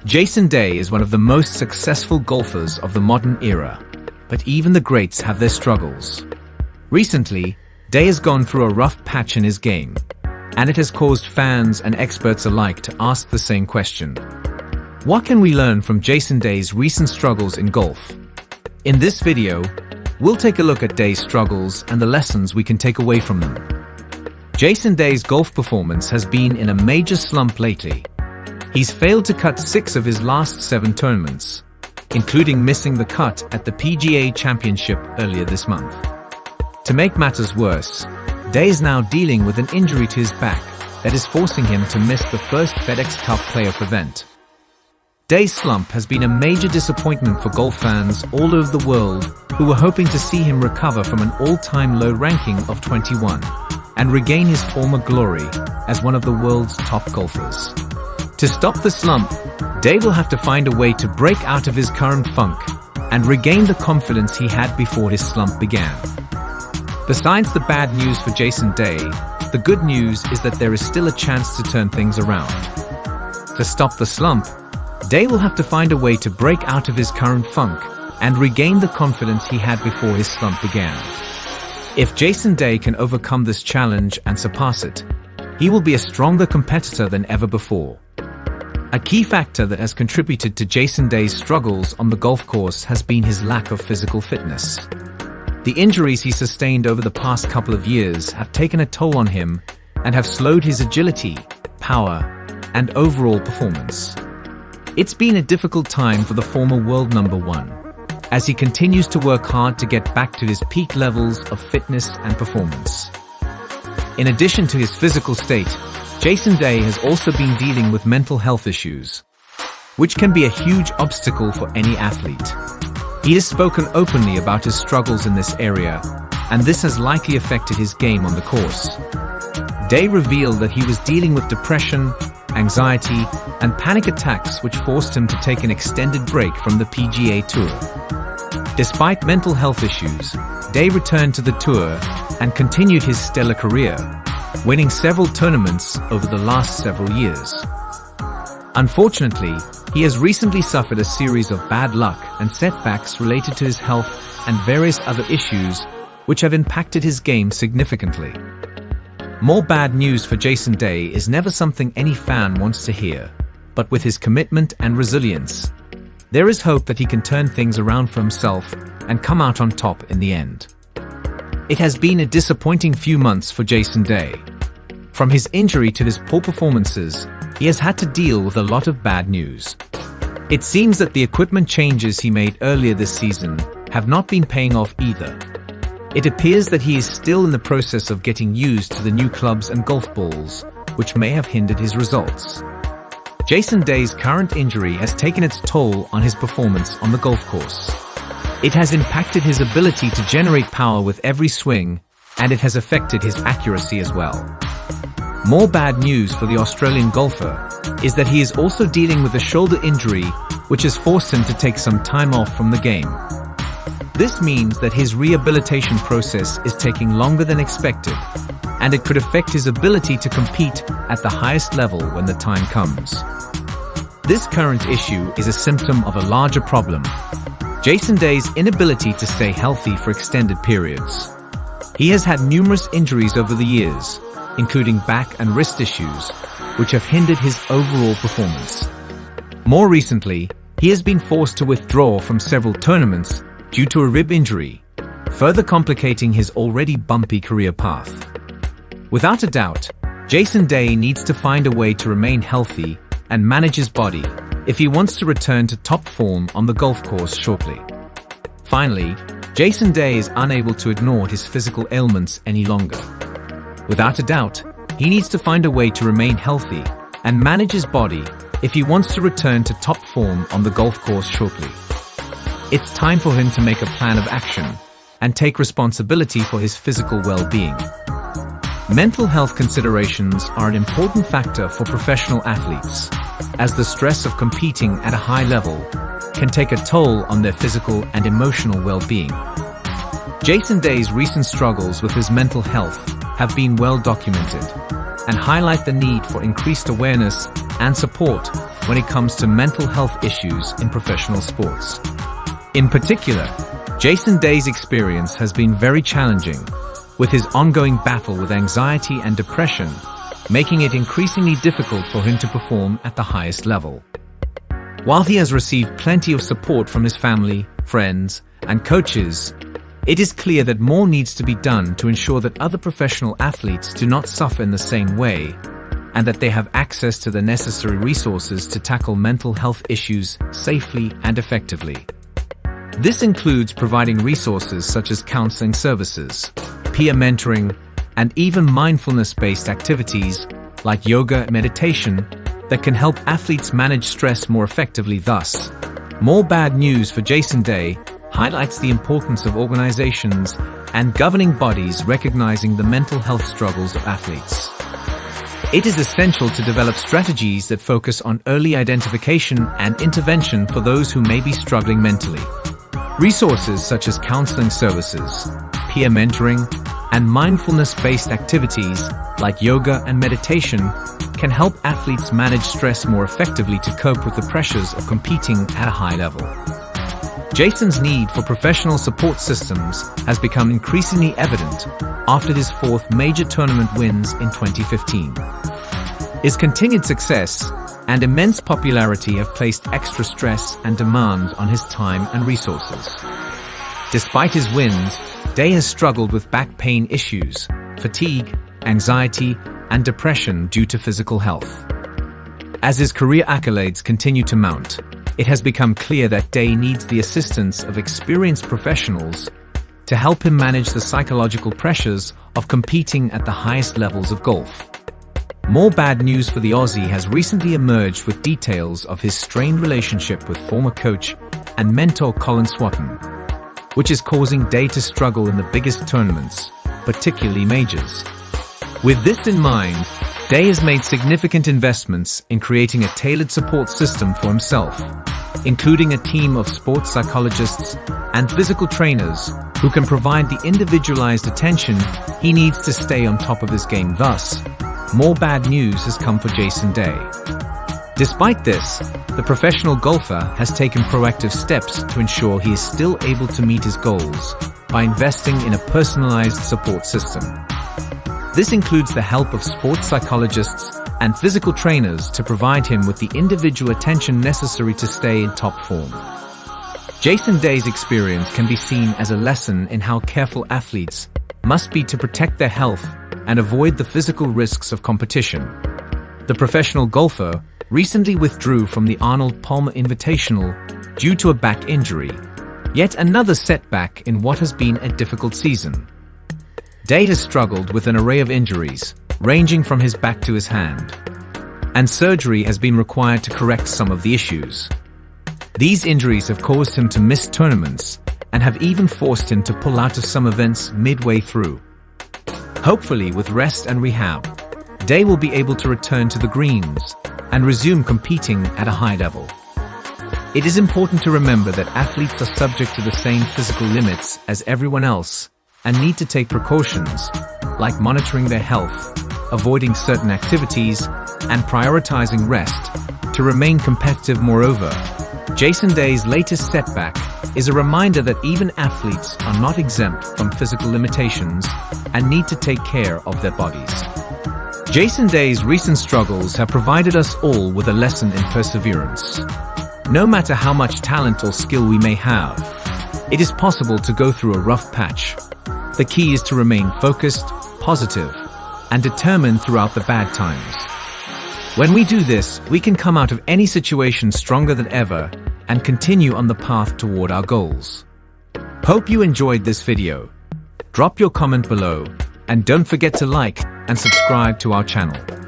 Jason Day is one of the most successful golfers of the modern era, but even the greats have their struggles. Recently, Day has gone through a rough patch in his game, and it has caused fans and experts alike to ask the same question. What can we learn from Jason Day's recent struggles in golf? In this video, we'll take a look at Day's struggles and the lessons we can take away from them. Jason Day's golf performance has been in a major slump lately. He's failed to cut 6 of his last 7 tournaments, including missing the cut at the PGA Championship earlier this month. To make matters worse, Day is now dealing with an injury to his back that is forcing him to miss the first FedEx Cup playoff event. Day's slump has been a major disappointment for golf fans all over the world who were hoping to see him recover from an all-time low ranking of 21 and regain his former glory as one of the world's top golfers. To stop the slump, Day will have to find a way to break out of his current funk and regain the confidence he had before his slump began. Besides the bad news for Jason Day, the good news is that there is still a chance to turn things around. To stop the slump, Day will have to find a way to break out of his current funk and regain the confidence he had before his slump began. If Jason Day can overcome this challenge and surpass it, he will be a stronger competitor than ever before. A key factor that has contributed to Jason Day's struggles on the golf course has been his lack of physical fitness. The injuries he sustained over the past couple of years have taken a toll on him and have slowed his agility, power, and overall performance. It's been a difficult time for the former world #1, as he continues to work hard to get back to his peak levels of fitness and performance. In addition to his physical state, Jason Day has also been dealing with mental health issues, which can be a huge obstacle for any athlete. He has spoken openly about his struggles in this area, and this has likely affected his game on the course. Day revealed that he was dealing with depression, anxiety, and panic attacks which forced him to take an extended break from the PGA Tour. Despite mental health issues, Day returned to the tour and continued his stellar career, winning several tournaments over the last several years. Unfortunately, he has recently suffered a series of bad luck and setbacks related to his health and various other issues which have impacted his game significantly. More bad news for Jason Day is never something any fan wants to hear, but with his commitment and resilience, there is hope that he can turn things around for himself and come out on top in the end. It has been a disappointing few months for Jason Day. From his injury to his poor performances, he has had to deal with a lot of bad news. It seems that the equipment changes he made earlier this season have not been paying off either. It appears that he is still in the process of getting used to the new clubs and golf balls, which may have hindered his results. Jason Day's current injury has taken its toll on his performance on the golf course. It has impacted his ability to generate power with every swing, and it has affected his accuracy as well. More bad news for the Australian golfer is that he is also dealing with a shoulder injury which has forced him to take some time off from the game. This means that his rehabilitation process is taking longer than expected, and it could affect his ability to compete at the highest level when the time comes. This current issue is a symptom of a larger problem: Jason Day's inability to stay healthy for extended periods. He has had numerous injuries over the years, including back and wrist issues, which have hindered his overall performance. More recently, he has been forced to withdraw from several tournaments due to a rib injury, further complicating his already bumpy career path. Without a doubt, Jason Day needs to find a way to remain healthy and manage his body if he wants to return to top form on the golf course shortly. Finally, Jason Day is unable to ignore his physical ailments any longer. Without a doubt, he needs to find a way to remain healthy and manage his body if he wants to return to top form on the golf course shortly. It's time for him to make a plan of action and take responsibility for his physical well-being. Mental health considerations are an important factor for professional athletes, as the stress of competing at a high level can take a toll on their physical and emotional well-being. Jason Day's recent struggles with his mental health have been well documented and highlight the need for increased awareness and support when it comes to mental health issues in professional sports. In particular, Jason Day's experience has been very challenging, with his ongoing battle with anxiety and depression, making it increasingly difficult for him to perform at the highest level. While he has received plenty of support from his family, friends, and coaches, it is clear that more needs to be done to ensure that other professional athletes do not suffer in the same way, and that they have access to the necessary resources to tackle mental health issues safely and effectively. This includes providing resources such as counseling services, peer mentoring, and even mindfulness-based activities like yoga and meditation that can help athletes manage stress more effectively. Thus, more bad news for Jason Day highlights the importance of organizations and governing bodies recognizing the mental health struggles of athletes. It is essential to develop strategies that focus on early identification and intervention for those who may be struggling mentally. Resources such as counseling services, peer mentoring, and mindfulness-based activities like yoga and meditation can help athletes manage stress more effectively to cope with the pressures of competing at a high level. Jason's need for professional support systems has become increasingly evident after his fourth major tournament wins in 2015. His continued success and immense popularity have placed extra stress and demands on his time and resources. Despite his wins, Day has struggled with back pain issues, fatigue, anxiety, and depression due to physical health. As his career accolades continue to mount, it has become clear that Day needs the assistance of experienced professionals to help him manage the psychological pressures of competing at the highest levels of golf. More bad news for the Aussie has recently emerged with details of his strained relationship with former coach and mentor Colin Swatton, which is causing Day to struggle in the biggest tournaments, particularly majors. With this in mind, Day has made significant investments in creating a tailored support system for himself, including a team of sports psychologists and physical trainers who can provide the individualized attention he needs to stay on top of his game. Thus, more bad news has come for Jason Day. Despite this, the professional golfer has taken proactive steps to ensure he is still able to meet his goals by investing in a personalized support system. This includes the help of sports psychologists and physical trainers to provide him with the individual attention necessary to stay in top form. Jason Day's experience can be seen as a lesson in how careful athletes must be to protect their health and avoid the physical risks of competition. The professional golfer recently withdrew from the Arnold Palmer Invitational due to a back injury, yet another setback in what has been a difficult season. Day has struggled with an array of injuries, ranging from his back to his hand, and surgery has been required to correct some of the issues. These injuries have caused him to miss tournaments and have even forced him to pull out of some events midway through. Hopefully, with rest and rehab, Day will be able to return to the greens and resume competing at a high level. It is important to remember that athletes are subject to the same physical limits as everyone else and need to take precautions, like monitoring their health, avoiding certain activities, and prioritizing rest to remain competitive. Moreover, Jason Day's latest setback is a reminder that even athletes are not exempt from physical limitations and need to take care of their bodies. Jason Day's recent struggles have provided us all with a lesson in perseverance. No matter how much talent or skill we may have, it is possible to go through a rough patch. The key is to remain focused, positive, and determined throughout the bad times. When we do this, we can come out of any situation stronger than ever and continue on the path toward our goals. Hope you enjoyed this video. Drop your comment below and don't forget to like and subscribe to our channel.